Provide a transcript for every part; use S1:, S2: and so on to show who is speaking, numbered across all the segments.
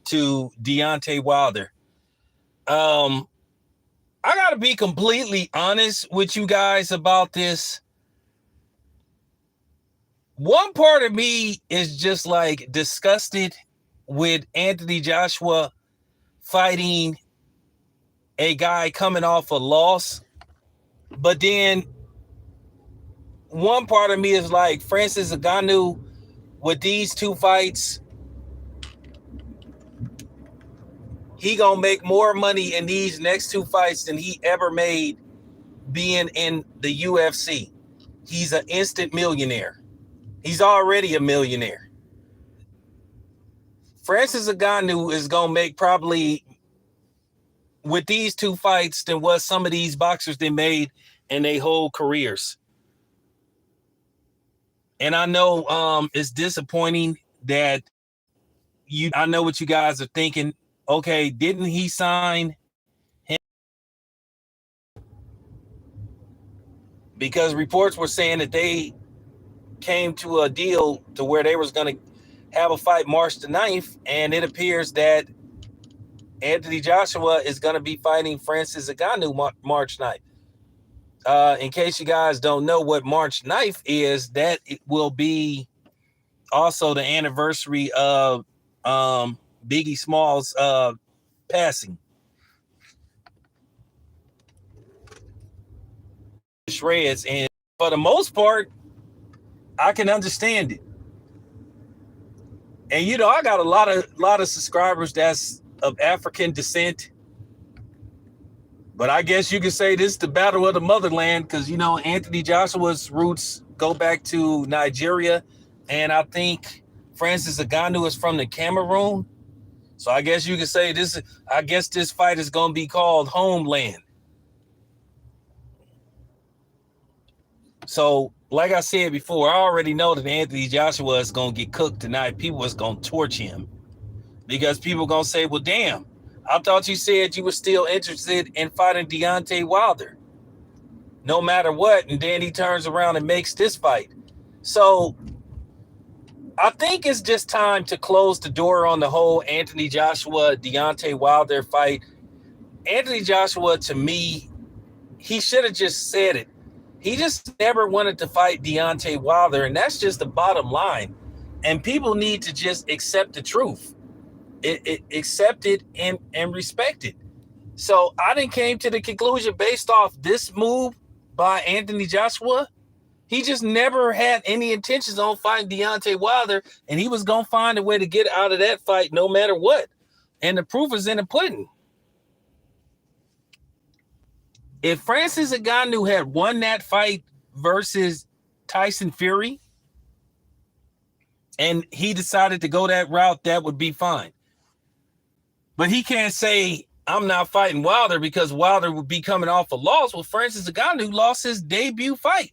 S1: to Deontay Wilder. I gotta be completely honest with you guys about this. One part of me is just like disgusted with Anthony Joshua fighting a guy coming off a loss. But then one part of me is like Francis Ngannou with these two fights, he gonna make more money in these next two fights than he ever made being in the UFC. He's an instant millionaire. He's already a millionaire. Francis Ngannou is gonna make probably with these two fights than what some of these boxers they made in their whole careers. And I know it's disappointing that I know what you guys are thinking. Okay, didn't he sign him? Because reports were saying that they came to a deal to where they was going to have a fight March the 9th, and it appears that Anthony Joshua is going to be fighting Francis Ngannou March 9th. In case you guys don't know what March 9th is, that it will be also the anniversary of Biggie Smalls passing. Shreds, and for the most part, I can understand it. And you know, I got a lot of subscribers that's of African descent. But I guess you could say this is the battle of the motherland because, you know, Anthony Joshua's roots go back to Nigeria. And I think Francis Ngannou is from the Cameroon. So I guess you could say this fight is going to be called Homeland. So, like I said before, I already know that Anthony Joshua is going to get cooked tonight. People is going to torch him because people are going to say, well, damn, I thought you said you were still interested in fighting Deontay Wilder no matter what. And then he turns around and makes this fight. So I think it's just time to close the door on the whole Anthony Joshua, Deontay Wilder fight. Anthony Joshua, to me, he should have just said it. He just never wanted to fight Deontay Wilder, and that's just the bottom line. And people need to just accept the truth. Accept it and respect it. So I didn't came to the conclusion based off this move by Anthony Joshua. He just never had any intentions on fighting Deontay Wilder, and he was going to find a way to get out of that fight no matter what. And the proof is in the pudding. If Francis Ngannou had won that fight versus Tyson Fury and he decided to go that route, that would be fine. But he can't say, I'm not fighting Wilder because Wilder would be coming off a loss. Well, Francis Ngannou lost his debut fight.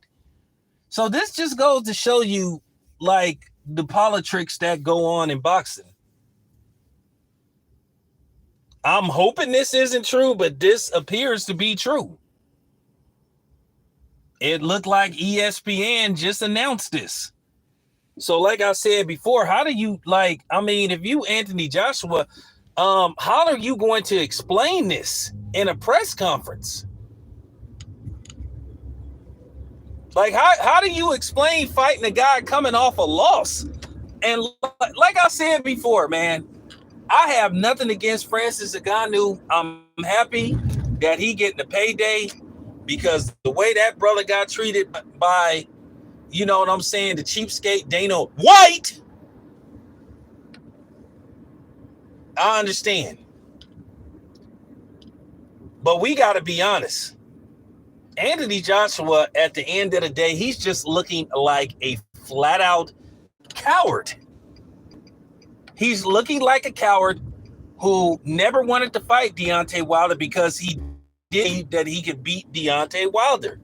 S1: So this just goes to show you, like, the politics that go on in boxing. I'm hoping this isn't true, but this appears to be true. It looked like ESPN just announced this. So like I said before, how do you, like, I mean, if you Anthony Joshua, how are you going to explain this in a press conference? Like, how do you explain fighting a guy coming off a loss? And like I said before, man, I have nothing against Francis Ngannou. I'm happy that he getting a payday because the way that brother got treated by, you know what I'm saying, the cheapskate Dana White, I understand. But we got to be honest. Anthony Joshua, at the end of the day, he's just looking like a flat-out coward. He's looking like a coward who never wanted to fight Deontay Wilder because he did that he could beat Deontay Wilder.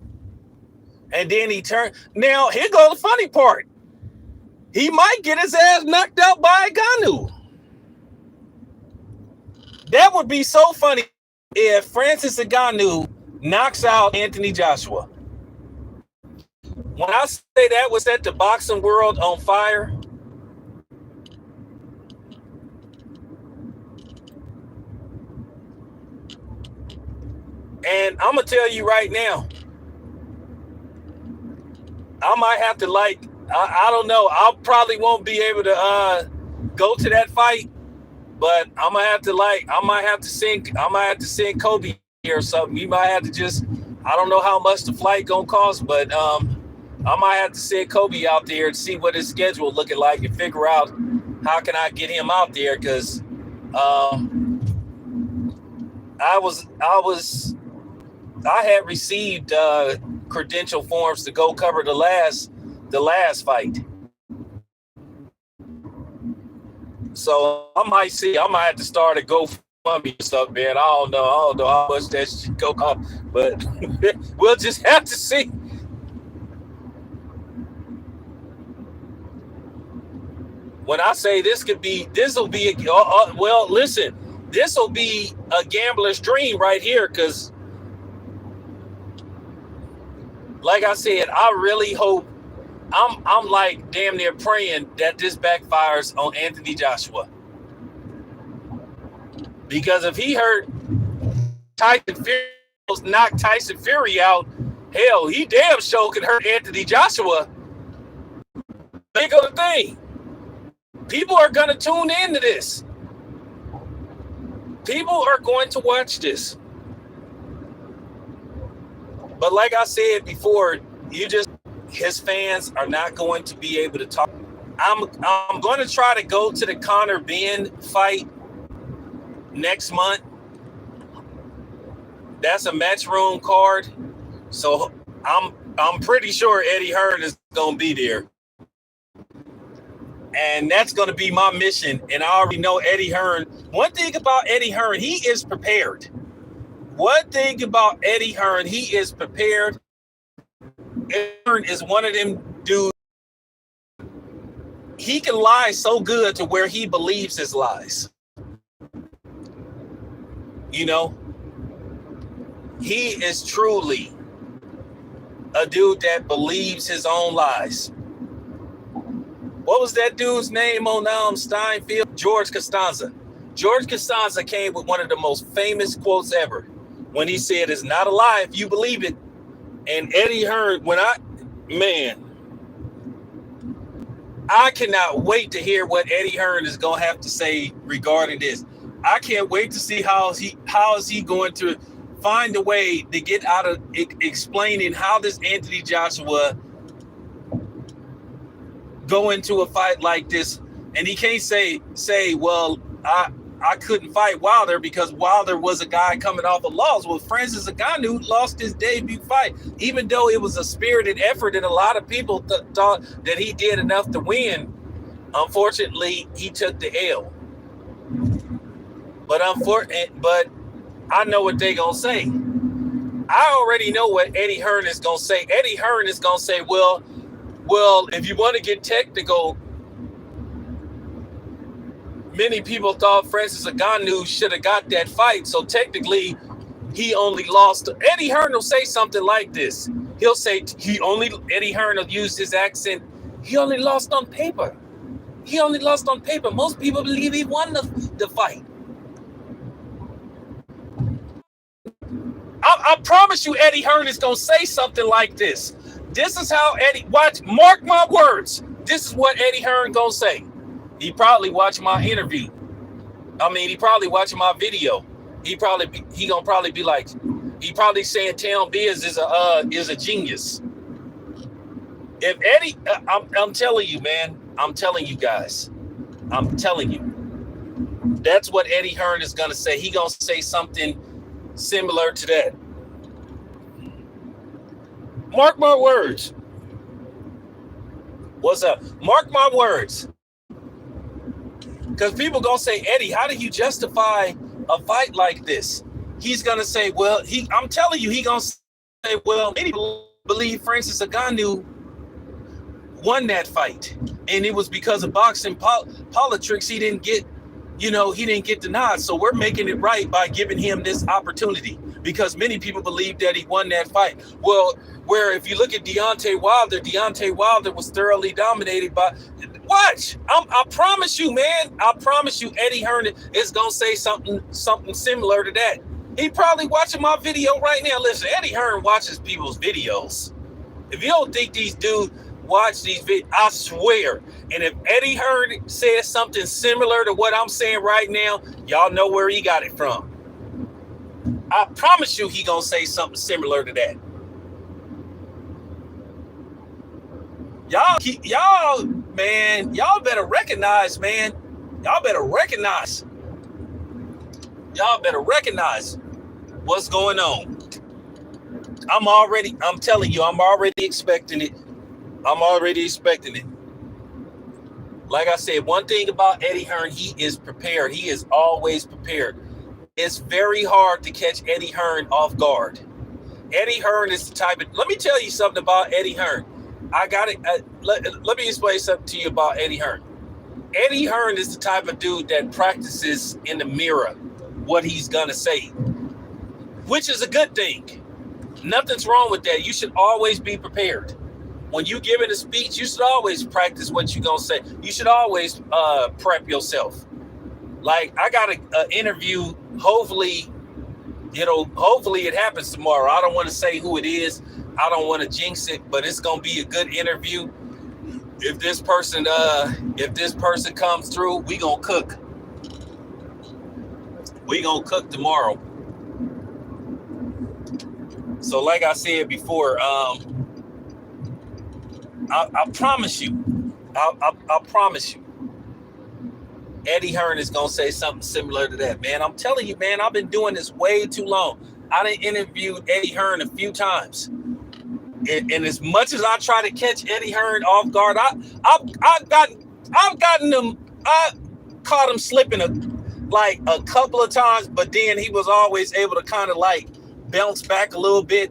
S1: And then he turned. Now, here goes the funny part. He might get his ass knocked out by Ngannou. That would be so funny if Francis Ngannou knocks out Anthony Joshua. When I say that would set the boxing world on fire, And I'm gonna tell you right now, I might have to I don't know. I probably won't be able to go to that fight, but I might have to send Kobe or something. He might have to just, I don't know how much the flight gonna cost, but I might have to send Kobe out there and see what his schedule looking like and figure out how can I get him out there, because I had received credential forms to go cover the last fight. So I might have to start a GoFundMe or something, man. I don't know how much that should go up, but we'll just have to see. When I say this will be well, listen, this will be a gambler's dream right here, because like I said, I really hope, I'm like damn near praying that this backfires on Anthony Joshua. Because if he hurt Tyson Fury, knocked Tyson Fury out, hell, he damn sure could hurt Anthony Joshua. Think of the thing. People are going to tune into this. People are going to watch this. But like I said before, his fans are not going to be able to talk. I'm going to try to go to the Conor Ben fight next month. That's a Matchroom card. So I'm pretty sure Eddie Hearn is going to be there. And that's going to be my mission. And I already know Eddie Hearn. One thing about Eddie Hearn, he is prepared. One thing about Eddie Hearn, he is prepared. Eddie Hearn is one of them dudes. He can lie so good to where he believes his lies. You know, he is truly a dude that believes his own lies. What was that dude's name on Steinfeld? George Costanza. George Costanza came with one of the most famous quotes ever when he said, "It's not a lie if you believe it." And Eddie Hearn, I cannot wait to hear what Eddie Hearn is going to have to say regarding this. I can't wait to see how is he going to find a way to get out of explaining how this Anthony Joshua go into a fight like this. And he can't say, well, I couldn't fight Wilder because Wilder was a guy coming off a loss. Well, Francis Ngannou lost his debut fight, even though it was a spirited effort and a lot of people thought that he did enough to win. Unfortunately, he took the L. But I know what they're going to say. I already know what Eddie Hearn is going to say. Eddie Hearn is going to say, well, if you want to get technical, many people thought Francis Ngannou should have got that fight. So technically, he only lost. Eddie Hearn will say something like this. He'll say Eddie Hearn will use his accent. He only lost on paper. He only lost on paper. Most people believe he won the fight. I promise you, Eddie Hearn is going to say something like this. This is how mark my words. This is what Eddie Hearn going to say. He probably watched my interview. He probably watching my video. He gonna probably be like, he probably saying Town Biz is a genius. If Eddie, I'm telling you, man, I'm telling you guys, I'm telling you, that's what Eddie Hearn is gonna say. He gonna say something similar to that. Mark my words. What's up? Mark my words. Because people gonna say, Eddie, how do you justify a fight like this? He's gonna say, well, I'm telling you, he gonna say, well, many believe Francis Ngannou won that fight, and it was because of boxing politics. He didn't get the nod. So we're making it right by giving him this opportunity, because many people believe that he won that fight. Well, where if you look at Deontay Wilder was thoroughly dominated by. Watch. I promise you, man. I promise you, Eddie Hearn is gonna say something similar to that. He probably watching my video right now. Listen, Eddie Hearn watches people's videos. If you don't think these dudes watch these videos, I swear. And if Eddie Hearn says something similar to what I'm saying right now, y'all know where he got it from. I promise you he gonna say something similar to that. Y'all, man, y'all better recognize, man. Y'all better recognize. Y'all better recognize what's going on. I'm telling you, I'm already expecting it. I'm already expecting it. Like I said, one thing about Eddie Hearn, he is prepared. He is always prepared. It's very hard to catch Eddie Hearn off guard. Eddie Hearn is the type of, let me tell you something about Eddie Hearn. I got it. Let me explain something to you about Eddie Hearn. Eddie Hearn is the type of dude that practices in the mirror what he's going to say, which is a good thing. Nothing's wrong with that. You should always be prepared. When you giving a speech, you should always practice what you're going to say. You should always prep yourself. Like, I got an interview. Hopefully it happens tomorrow. I don't want to say who it is. I don't want to jinx it, but it's going to be a good interview. If this person comes through, we going to cook. We going to cook tomorrow. So like I said before, I promise you, I promise you, Eddie Hearn is going to say something similar to that, man. I'm telling you, man, I've been doing this way too long. I done interviewed Eddie Hearn a few times. And as much as I try to catch Eddie Hearn off guard, I caught him slipping a couple of times, but then he was always able to kind of like bounce back a little bit.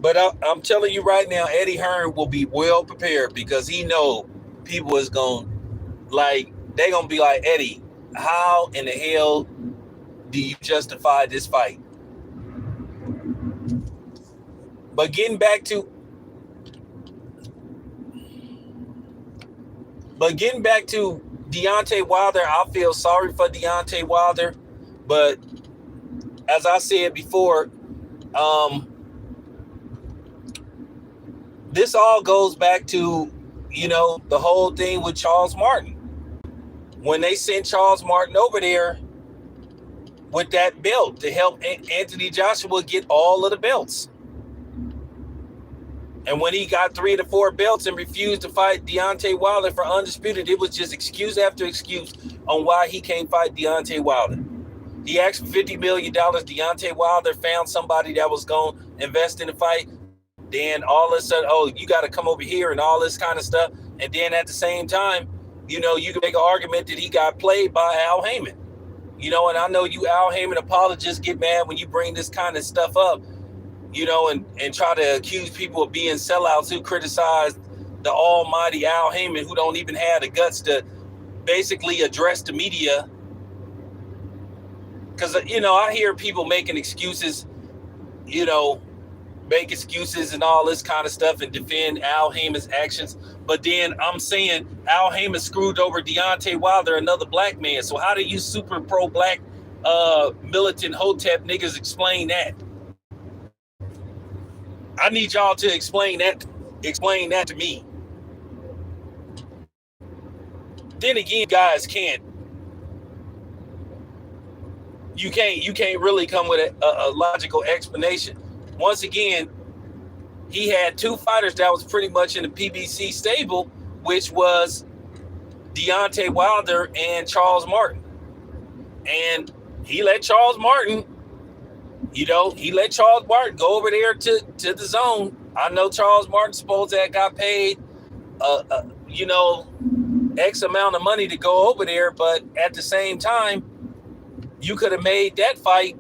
S1: But I'm telling you right now, Eddie Hearn will be well prepared because he know people is going they gonna be like, Eddie, how in the hell do you justify this fight? But getting back to Deontay Wilder, I feel sorry for Deontay Wilder, but as I said before, this all goes back to, the whole thing with Charles Martin. When they sent Charles Martin over there with that belt to help Anthony Joshua get all of the belts. And when he got 3 to 4 belts and refused to fight Deontay Wilder for undisputed, it was just excuse after excuse on why he can't fight Deontay Wilder. He asked for $50 million. Deontay Wilder found somebody that was going to invest in the fight. Then all of a sudden, you got to come over here and all this kind of stuff. And then at the same time, you can make an argument that he got played by Al Haymon. And I know you Al Haymon apologists get mad when you bring this kind of stuff up, and try to accuse people of being sellouts who criticize the almighty Al Haymon, who don't even have the guts to basically address the media. Because, I hear people making excuses, make excuses and all this kind of stuff and defend Al Haymon's actions. But then I'm saying Al Haymon screwed over Deontay Wilder, another black man. So how do you super pro-black militant Hotep niggas explain that? I need y'all to explain that to me. Then again, guys you can't really come with a logical explanation. Once again, he had 2 fighters that was pretty much in the PBC stable, which was Deontay Wilder and Charles Martin. And he let Charles Martin go over there to the zone. I know Charles Martin supposed to have got paid, X amount of money to go over there. But at the same time, you could have made that fight.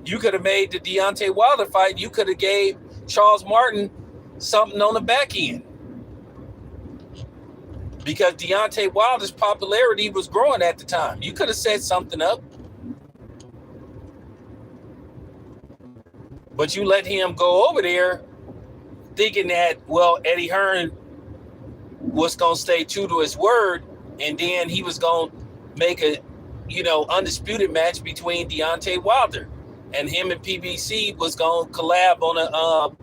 S1: You could have made the Deontay Wilder fight. You could have gave Charles Martin something on the back end. Because Deontay Wilder's popularity was growing at the time. You could have set something up. But you let him go over there thinking that, Eddie Hearn was going to stay true to his word, and then he was going to make undisputed match between Deontay Wilder, and him and PBC was gonna collab on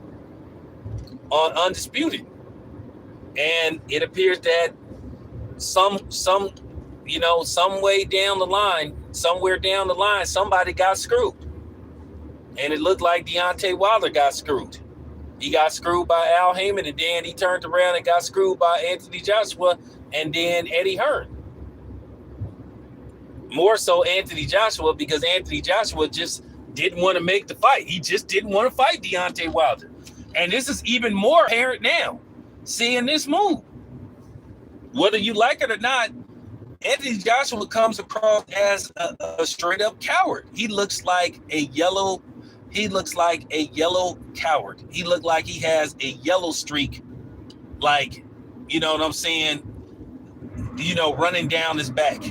S1: Undisputed, and it appears that some way down the line, somewhere down the line, somebody got screwed, and it looked like Deontay Wilder got screwed. He got screwed by Al Haymon, and then he turned around and got screwed by Anthony Joshua and then Eddie Hearn. More so Anthony Joshua, because Anthony Joshua just didn't want to make the fight. He just didn't want to fight Deontay Wilder. And this is even more apparent now, seeing this move. Whether you like it or not, Anthony Joshua comes across as a straight up coward. He looks like a yellow coward. He looked like he has a yellow streak, like, you know what I'm saying, running down his back.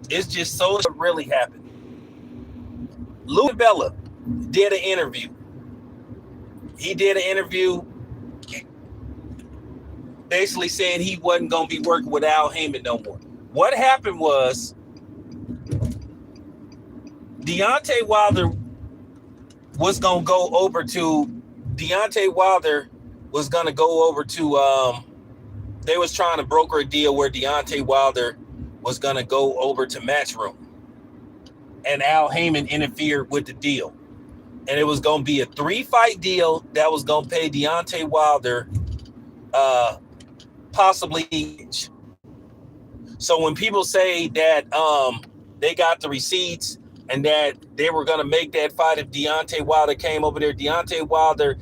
S1: It's just so it really happened. Louis Bella did an interview. He did an interview basically saying he wasn't going to be working with Al Haymon no more. What happened was Deontay Wilder was going to go over to they was trying to broker a deal where Deontay Wilder was going to go over to Matchroom, and Al Haymon interfered with the deal. And it was going to be a 3-fight deal that was going to pay Deontay Wilder possibly. So when people say that they got the receipts and that they were going to make that fight if Deontay Wilder came over there, Deontay Wilder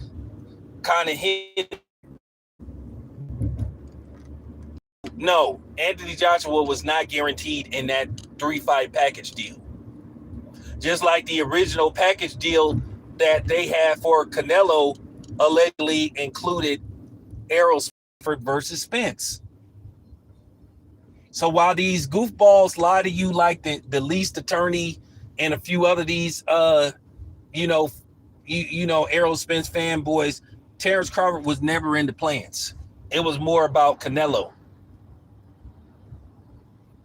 S1: kind of hit. No, Anthony Joshua was not guaranteed in that 3-fight package deal. Just like the original package deal that they had for Canelo allegedly included Errol versus Spence. So while these goofballs lie to you like the least attorney and a few other these Errol Spence fanboys, Terrence Crawford was never in the plans. It was more about Canelo.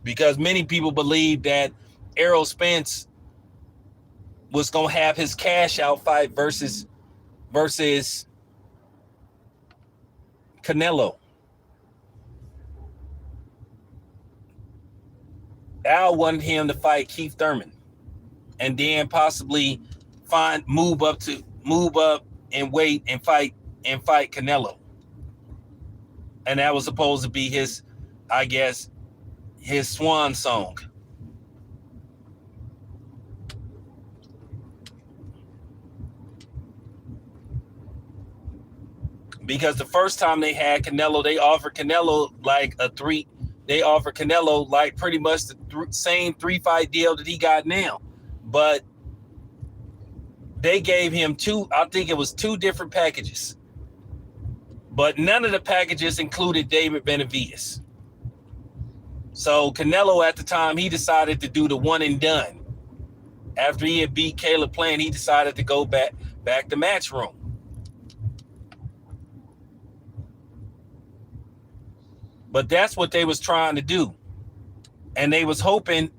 S1: Because many people believe that Errol Spence was going to have his cash out fight versus Canelo. Al wanted him to fight Keith Thurman and then possibly move up and wait and fight Canelo. And that was supposed to be his swan song. Because the first time they had Canelo, they offered Canelo pretty much the same 3-fight deal that he got now. But they gave him two different packages. But none of the packages included David Benavidez. So Canelo at the time, he decided to do the one and done. After he had beat Caleb Plant, he decided to go back to Matchroom. But that's what they was trying to do. And they was hoping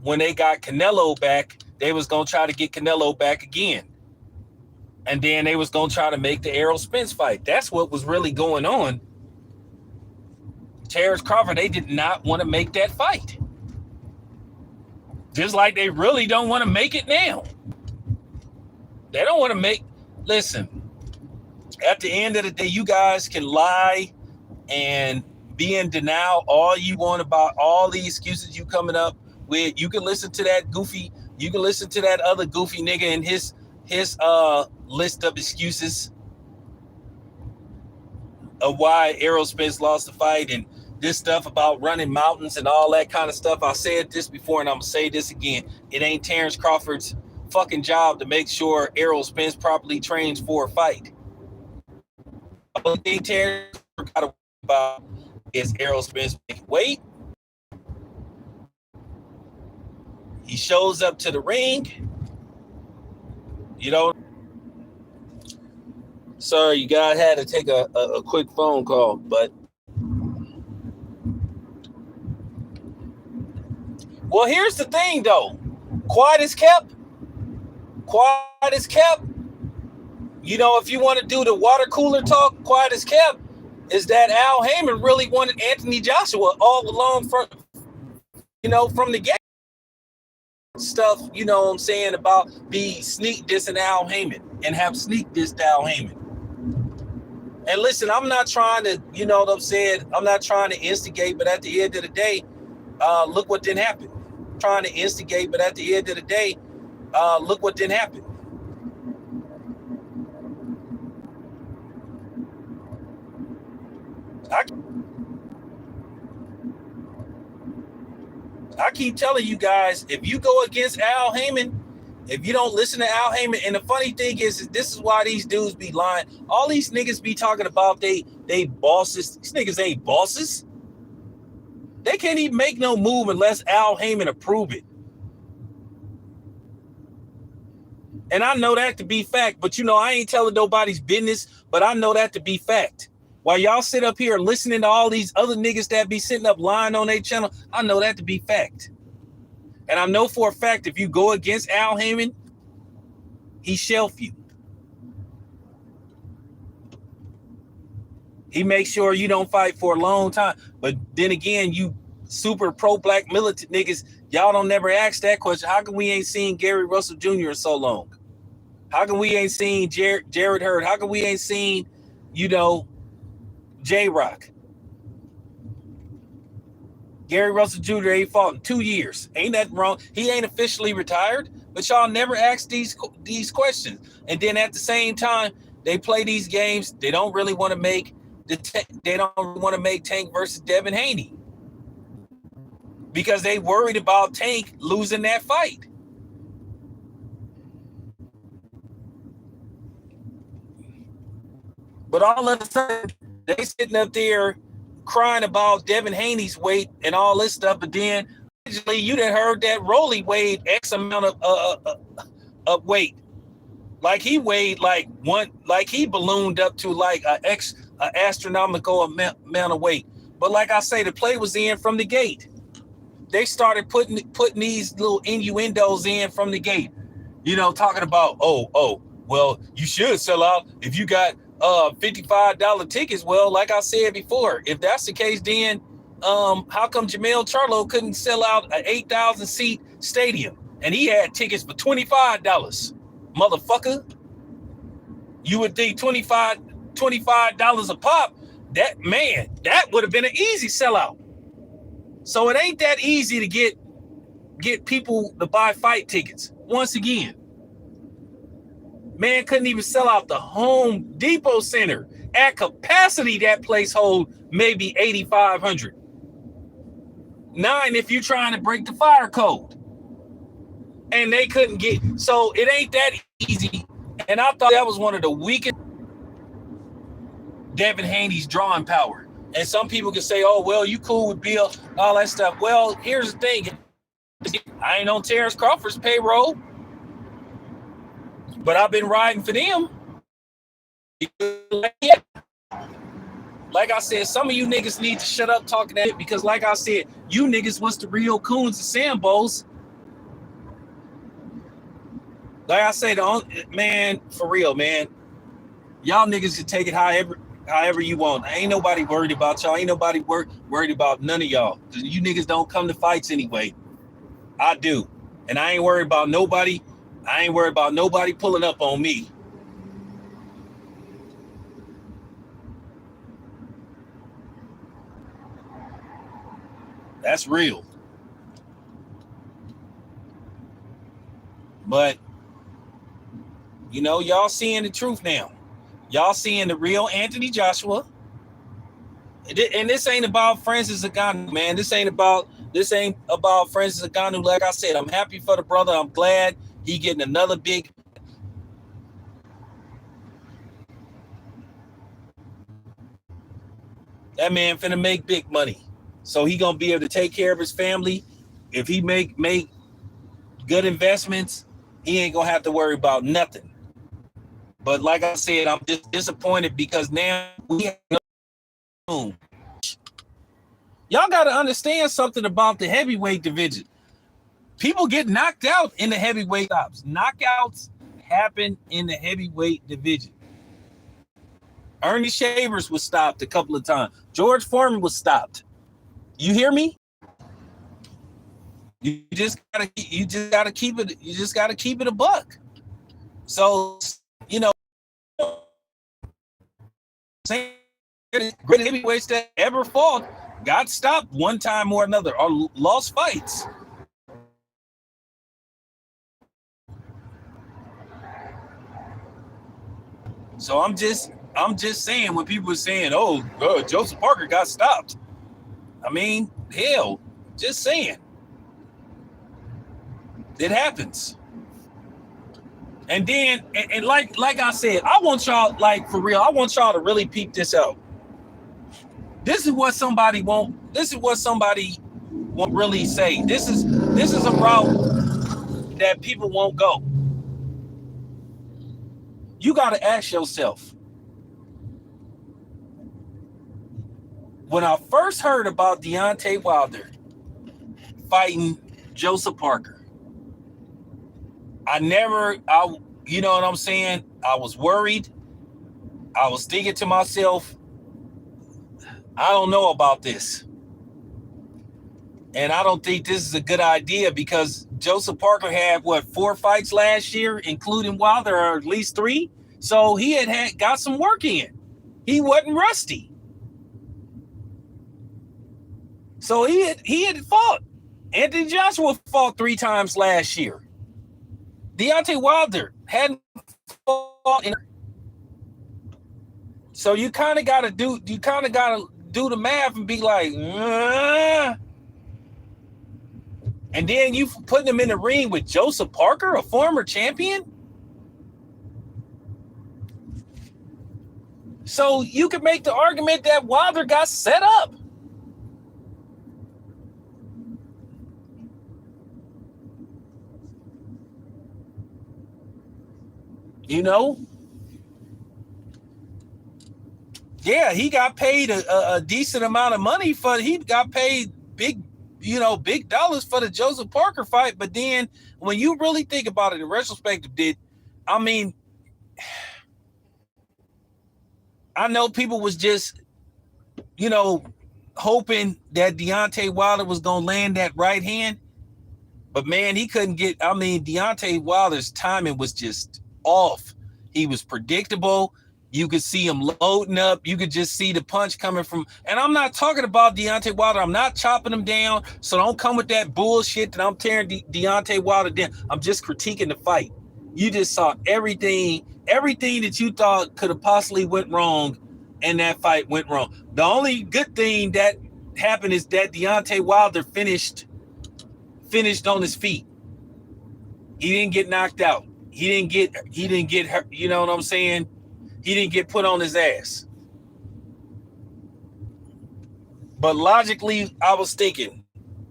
S1: when they got Canelo back, they was going to try to get Canelo back again. And then they was going to try to make the Errol Spence fight. That's what was really going on. Terrence Crawford, they did not want to make that fight. Just like they really don't want to make it now. They don't want to listen, at the end of the day, you guys can lie and be in denial all you want about all the excuses you coming up with. You can listen to that other goofy nigga and his list of excuses of why Errol Spence lost the fight and this stuff about running mountains and all that kind of stuff. I said this before and I'm gonna say this again. It ain't Terrence Crawford's fucking job to make sure Errol Spence properly trains for a fight. The only thing Terrence got to worry about is Errol Spence making weight. He shows up to the ring. Sorry, you guys had to take a quick phone call, but Well, here's the thing, though. Quiet is kept. Quiet is kept. You know, if you want to do the water cooler talk, quiet is kept, is that Al Haymon really wanted Anthony Joshua all along from the get stuff, you know what I'm saying, about be sneak dissing Al Haymon and have sneak dissed Al Haymon. And listen, I'm not trying to, you know what I'm saying, I'm not trying to instigate, but at the end of the day, look what didn't happen. I'm trying to instigate, but at the end of the day, look what didn't happen. I keep telling you guys, if you go against Al Haymon, if you don't listen to Al Haymon, and the funny thing is this is why these dudes be lying. All these niggas be talking about they bosses. These niggas ain't bosses. They can't even make no move unless Al Haymon approve it. And I know that to be fact, but you know, I ain't telling nobody's business, but I know that to be fact. While y'all sit up here listening to all these other niggas that be sitting up lying on their channel, I know that to be fact. And I know for a fact if you go against Al Haymon, he shelf you. He makes sure you don't fight for a long time. But then again, you super pro-black militant niggas, y'all don't never ask that question. How come we ain't seen Gary Russell Jr. in so long? How come we ain't seen Jared Hearn? How come we ain't seen, you know, J-Rock? Gary Russell Jr. ain't fought in 2 years. Ain't nothing wrong. He ain't officially retired, but y'all never ask these questions. And then at the same time, they play these games. They don't really want to make Tank versus Devin Haney because they worried about Tank losing that fight. But all of a sudden, they sitting up there crying about Devin Haney's weight and all this stuff, but then originally you done heard that Rolly weighed X amount of weight. Like he weighed like he ballooned up to like an astronomical amount of weight. But like I say, the play was in from the gate. They started putting these little innuendos in from the gate. You know, talking about, well, you should sell out if you got $55 tickets. Well, like I said before, if that's the case, then how come Jamel Charlo couldn't sell out an 8,000 seat stadium and he had tickets for $25? Motherfucker, you would think $25 a pop. That would have been an easy sellout. So it ain't that easy to get people to buy fight tickets. Once again, man couldn't even sell out the Home Depot Center. At capacity, that place hold maybe 8,500. 9 if you're trying to break the fire code. And they couldn't get, so it ain't that easy. And I thought that was one of the weakest Devin Haney's drawing power. And some people can say, oh, well, you cool with Bill, all that stuff. Well, here's the thing. I ain't on Terrence Crawford's payroll, but I've been riding for them. Like I said, some of you niggas need to shut up talking that because like I said, you niggas was the real coons and Sambos. Like I say, man, for real, man, y'all niggas can take it however you want. Ain't nobody worried about y'all. Ain't nobody worried about none of y'all. You niggas don't come to fights anyway. I do. And I ain't worried about nobody. I ain't worried about nobody pulling up on me. That's real. But, you know, y'all seeing the truth now. Y'all seeing the real Anthony Joshua. And this ain't about Francis Ngannou, man. This ain't about Francis Ngannou. Like I said, I'm happy for the brother. I'm glad he getting another big. That man finna make big money. So he gonna be able to take care of his family. If he make good investments, he ain't gonna have to worry about nothing. But like I said, I'm just disappointed because now we have no. Y'all got to understand something about the heavyweight division. People get knocked out in the heavyweight stops. Knockouts happen in the heavyweight division. Ernie Shavers was stopped a couple of times. George Foreman was stopped. You hear me? You just gotta keep it a buck. So, you know, great heavyweights that ever fought got stopped one time or another or lost fights. So I'm just saying, when people are saying, oh, Joseph Parker got stopped. I mean, hell, just saying. It happens. And then, and like I said, I want y'all, like, for real, I want y'all to really peep this out. This is what somebody won't really say. This is a route that people won't go. You got to ask yourself, when I first heard about Deontay Wilder fighting Joseph Parker, you know what I'm saying? I was worried. I was thinking to myself, I don't know about this. And I don't think this is a good idea, because Joseph Parker had, 4 fights last year, including Wilder, or at least 3. So he had got some work in. He wasn't rusty. So he had fought. Anthony Joshua fought 3 times last year. Deontay Wilder hadn't fought in. So you kind of got to do the math and be like, and then you putting him in the ring with Joseph Parker, a former champion. So you could make the argument that Wilder got set up. You know? Yeah, he got paid a decent amount of money he got paid big dollars for the Joseph Parker fight. But then when you really think about it in retrospect, I know people was just, hoping that Deontay Wilder was going to land that right hand. But man, he couldn't Deontay Wilder's timing was just off. He was predictable. You could see him loading up. You could just see the punch coming from, and I'm not talking about Deontay Wilder. I'm not chopping him down. So don't come with that bullshit that I'm tearing Deontay Wilder down. I'm just critiquing the fight. You just saw everything that you thought could have possibly went wrong, and that fight went wrong. The only good thing that happened is that Deontay Wilder finished on his feet. He didn't get knocked out. He didn't get hurt. You know what I'm saying? He didn't get put on his ass. But logically, I was thinking,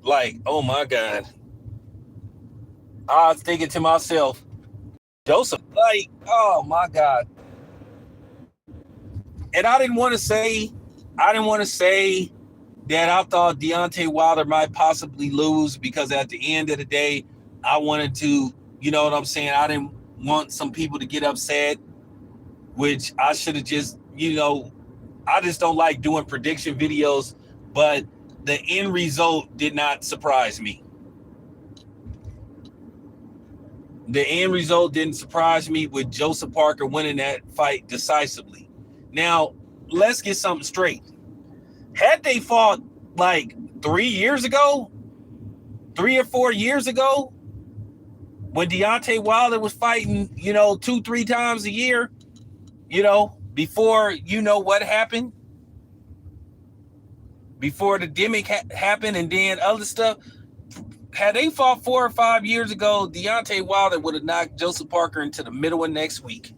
S1: like, oh my God. I was thinking to myself, Joseph, like, oh my God. And I didn't want to say that I thought Deontay Wilder might possibly lose, because at the end of the day, I wanted to, you know what I'm saying? I didn't want some people to get upset, which I should have just, I just don't like doing prediction videos, but the end result did not surprise me. The end result didn't surprise me with Joseph Parker winning that fight decisively. Now, let's get something straight. Had they fought like 3 or 4 years ago, when Deontay Wilder was fighting, 2-3 times a year, before what happened, before the demic happened and then other stuff, had they fought 4 or 5 years ago, Deontay Wilder would have knocked Joseph Parker into the middle of next week.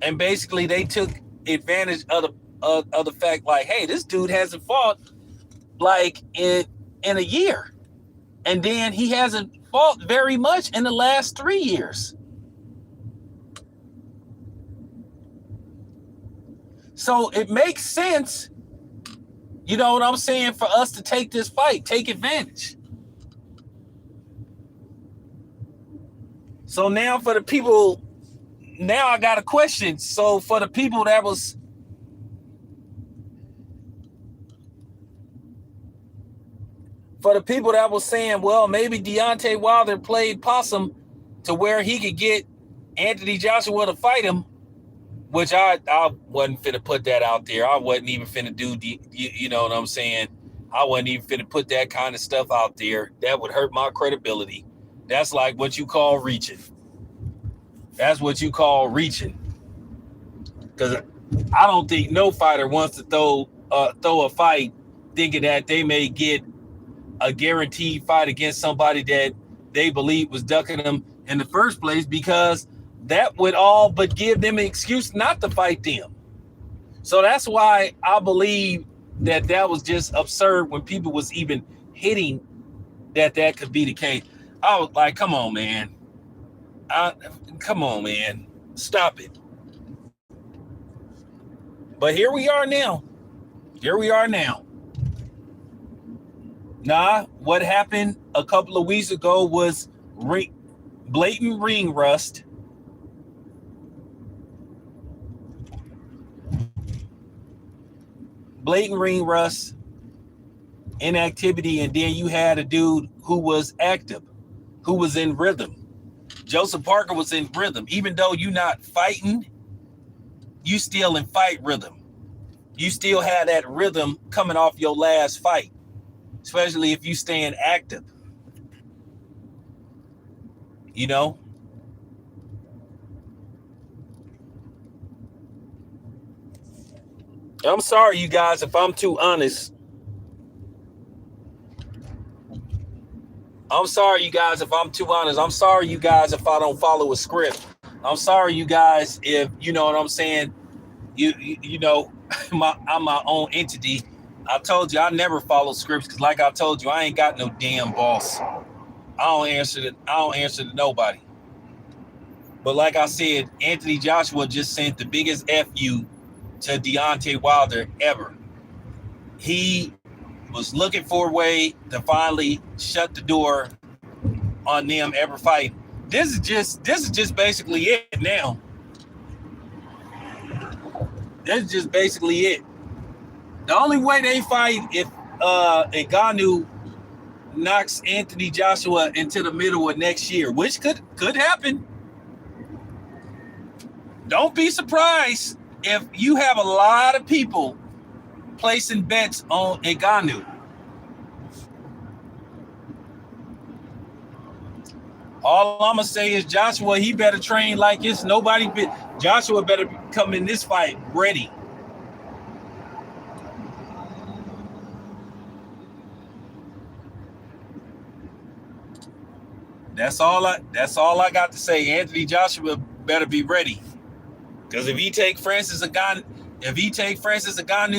S1: And basically they took advantage of the fact, like, hey, this dude hasn't fought like in a year. And then he hasn't fought very much in the last 3 years. So it makes sense You know what I'm saying? For us to take this fight, take advantage. So now for the people, now I got a question. So for the people that was, saying, well, maybe Deontay Wilder played possum to where he could get Anthony Joshua to fight him, which I wasn't finna put that out there. I wasn't even finna do, you know what I'm saying? I wasn't even finna put that kind of stuff out there. That would hurt my credibility. That's like what you call reaching. That's what you call reaching. Because I don't think no fighter wants to throw a fight thinking that they may get a guaranteed fight against somebody that they believe was ducking them in the first place, because that would all but give them an excuse not to fight them. So that's why I believe that was just absurd when people was even hitting that could be the case. I was like, come on, man. Come on, man. Stop it. But here we are now. Nah, what happened a couple of weeks ago was blatant ring rust. Blatant ring rust, inactivity, and then you had a dude who was active, who was in rhythm. Joseph Parker was in rhythm. Even though you're not fighting, you still in fight rhythm. You still had that rhythm coming off your last fight, especially if you staying active. You know? I'm sorry, you guys, if I'm too honest. I'm sorry, you guys, if I'm too honest. I'm sorry, you guys, if I don't follow a script. I'm sorry, you guys, if, you know what I'm saying, you know, I'm my own entity. I told you I never follow scripts because, like I told you, I ain't got no damn boss. I don't answer to nobody. But like I said, Anthony Joshua just sent the biggest FU to Deontay Wilder ever. He was looking for a way to finally shut the door on them ever fight. This is just basically it now. That's just basically it. The only way they fight if Ngannou knocks Anthony Joshua into the middle of next year, which could happen. Don't be surprised if you have a lot of people placing bets on Ngannou. All I'm gonna say is Joshua, he better train like it's nobody. Joshua better come in this fight ready. That's all I got to say. Anthony Joshua better be ready, because if he take Francis Ngannou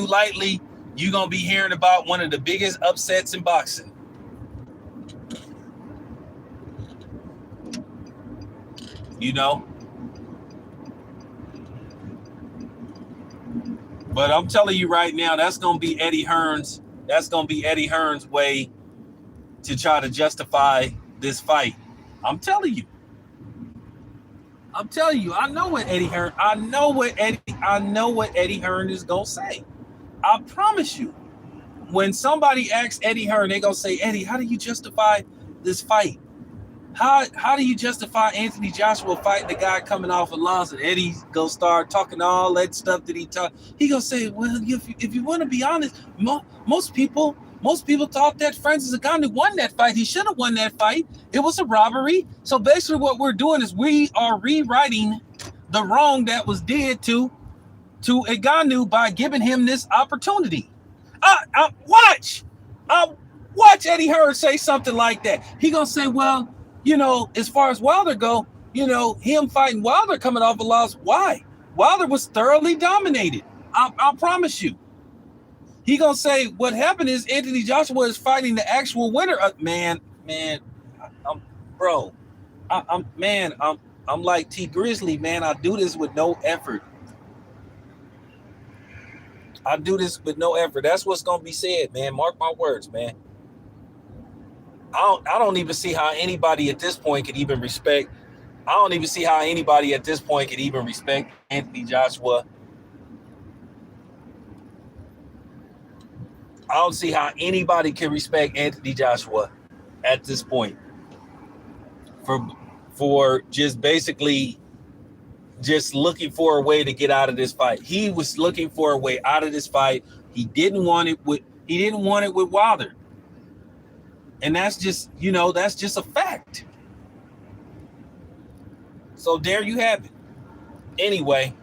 S1: lightly, you're gonna be hearing about one of the biggest upsets in boxing. You know, but I'm telling you right now, that's gonna be Eddie Hearn's way to try to justify this fight. I'm telling you. I know what Eddie Hearn is gonna say. I promise you. When somebody asks Eddie Hearn, they gonna say, Eddie, how do you justify this fight? How do you justify Anthony Joshua fighting the guy coming off a loss? And Eddie's gonna start talking all that stuff that he talked. He gonna say, well, if you want to be honest, most people thought that Francis Ngannou won that fight. He should have won that fight. It was a robbery. So basically what we're doing is we are rewriting the wrong that was did to Ngannou by giving him this opportunity. Watch Eddie Hearn say something like that. He gonna say, well, you know, as far as Wilder go, you know, him fighting Wilder coming off a loss. Why? Wilder was thoroughly dominated. I promise you. He gonna say what happened is Anthony Joshua is fighting the actual winner. I'm like T Grizzly, man. I do this with no effort. I do this with no effort. That's what's gonna be said, man. Mark my words, man. I don't even see how anybody at this point could even respect. I don't even see how anybody at this point could even respect Anthony Joshua. I don't see how anybody can respect Anthony Joshua at this point for just basically just looking for a way to get out of this fight. He was looking for a way out of this fight. He didn't want it with Wilder. And that's just, that's just a fact. So there you have it. Anyway,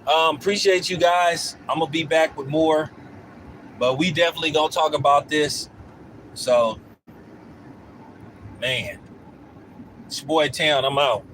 S1: appreciate you guys. I'm gonna be back with more, but we definitely gonna talk about this. So, man, it's your boy Town. I'm out.